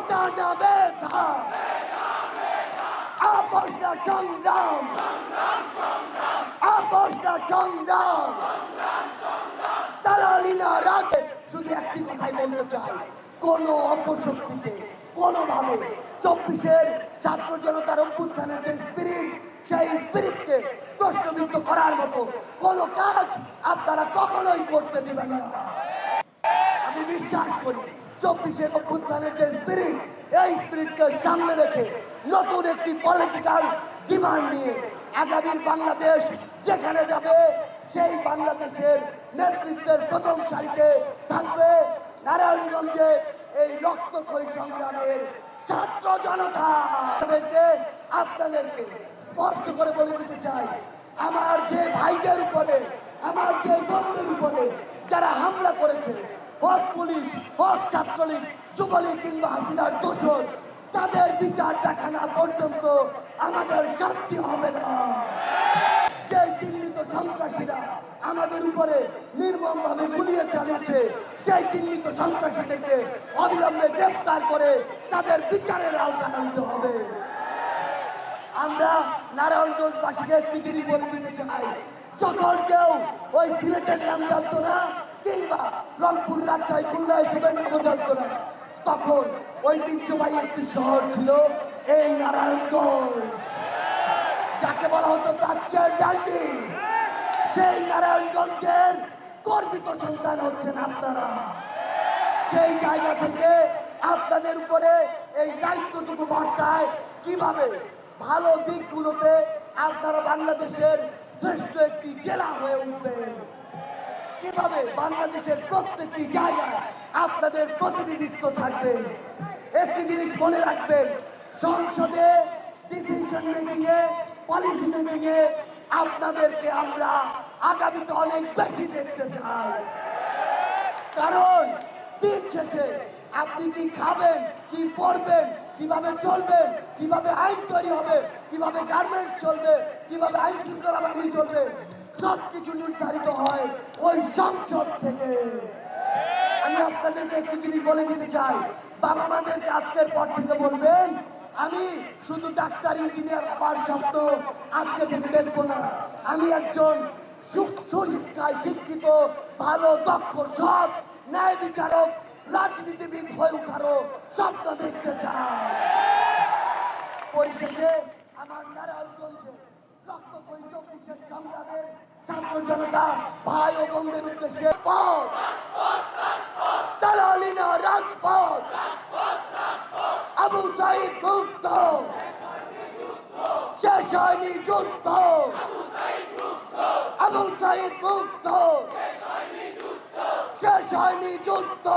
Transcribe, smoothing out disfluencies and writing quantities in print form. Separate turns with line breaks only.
ওটা যাবে তা আপোষটা সংগ্রাম, আপোষটা সংগ্রাম, দালালি না রাজে। শুধু একটি কথাই বলতে চাই, কোন অপশক্তিতে কোনোভাবে 24-এর ছাত্র জনতার অভ্যুত্থানের যে স্পিরিট, সেই স্পিরিটকে প্রশ্নবিদ্ধ করার মতো কোন কাজ আপনারা কখনোই করতে দিবেন না। আমি বিশ্বাস করি 24-এর অভ্যুত্থানের যে স্পিরিট, এই স্পিরিটকে সামনে রেখে নতুন একটি পলিটিক্যাল ডিমান্ড নিয়ে আগামীর বাংলাদেশ যেখানে যাবে, সেই বাংলাদেশের নেতৃত্বের প্রথম সারিতে থাকবে নারায়ণগঞ্জের এই রক্তক্ষয়ী সংগ্রামের ছাত্র জনতা। আপনাদেরকে স্পষ্ট করে বলে দিতে চাই, আমার যে ভাইদের উপরে, আমার যে বন্ধুদের উপরে যারা হামলা করেছে, হোক পুলিশ, হোক ছাত্রলীগ, যুবলীগ কিংবা হাসিনার দোষর, তাদের বিচার দেখানো পর্যন্ত আমাদের শান্তি হবে না। যে চিহ্নিত সন্ত্রাসীরা আমাদের উপরে নির্মমভাবে গুলিয়ে চালিয়েছে, সেই চিহ্নিত সন্ত্রাসীদেরকে অবিলম্বে গ্রেফতার করে তাদের বিচারের আওতায় আনতে হবে। আমরা নারায়ণগঞ্জবাসীকে একটি জিনিস বলে দিতে চাই, যখন কেউ ওই সিলেটের নাম জানতো না কিংবা রংপুর, রাজশাহী, খুলনা এসবের নামও জানতো না, তখন ঐতিহ্যবাহী একটি শহর ছিল এই নারায়ণগঞ্জ, যাকে বলা হতো প্রাচ্যের ডান্ডি। সেই নারায়ণগঞ্জের গর্বিত সন্তান হচ্ছেন আপনারা। সেই জায়গা থেকে আপনাদের উপরে এই দায়িত্বটুকু বর্তায়, কিভাবে ভালো দিকগুলোতে আপনারা বাংলাদেশের শ্রেষ্ঠ একটি জেলা হয়ে উঠবেন, কিভাবে বাংলাদেশের প্রত্যেকটি জায়গায় আপনাদের প্রতিনিধিত্ব থাকবে। একটি জিনিস মনে রাখবেন, সংসদে ডিসিশন মেকিং এ, পলিসি মেকিং এ আপনাদেরকে আমরা আগামীতে অনেক বেশি দেখতে চাই। কারণ দিন শেষে আপনি কি খাবেন, কি পড়বেন, কিভাবে চলবেন, কিভাবে আইন তৈরি হবে, কিভাবে গার্মেন্টস চলবে, কিভাবে আইন শৃঙ্খলা বাহিনী চলবে, সবকিছু নির্ধারিত হয় ওই সংসদ থেকে। আমি আপনাদেরকে একটি জিনিস বলে দিতে চাই, বাবা মাদেরকে আজকের পর থেকে বলবেন, আমি শুধু ডাক্তার, ইঞ্জিনিয়ার হওয়ার স্বপ্ন আজকে থেকে দেখবো না, আমি একজন সুশিক্ষায় শিক্ষিত, ভালো, দক্ষ, সৎ, ন্যায় বিচারক, রাজনীতিবিদ হয়ে ওঠারও স্বপ্ন দেখতে চাই। পরিশেষে আমার নারায়ণগঞ্জে রক্তক্ষয়ী 24-এর সংগ্রামের ছাত্র জনতা ভাই ও বোনদের উদ্দেশ্যে পথ, দালালি না রাজপথ, আবু সাইদ মুক্ত, শেষ হয়নি যুদ্ধ, আবু সাইদ মুক্ত, শেষ হয়নি যুদ্ধ।